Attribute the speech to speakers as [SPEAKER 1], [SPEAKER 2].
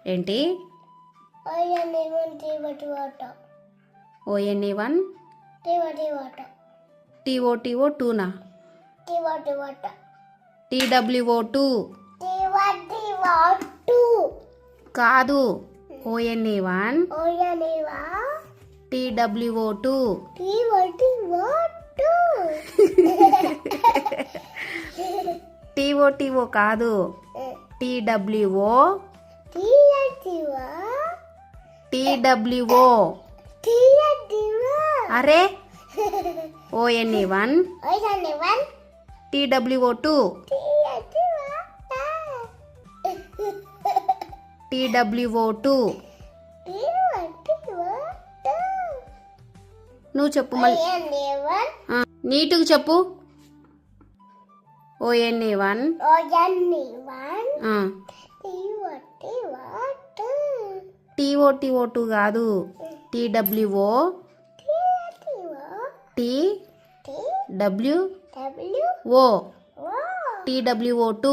[SPEAKER 1] ఏంటి? ONE1 TOTO2 TWO2 కాదు. ONE1 TWO2 TOTO కాదు. TWO అరే ONE1 TWO2 నువ్వు చెప్పు మళ్ళీ. నీటుగా చెప్పు. ONE1 TOTO2 కాదు. TWO TWO TWO2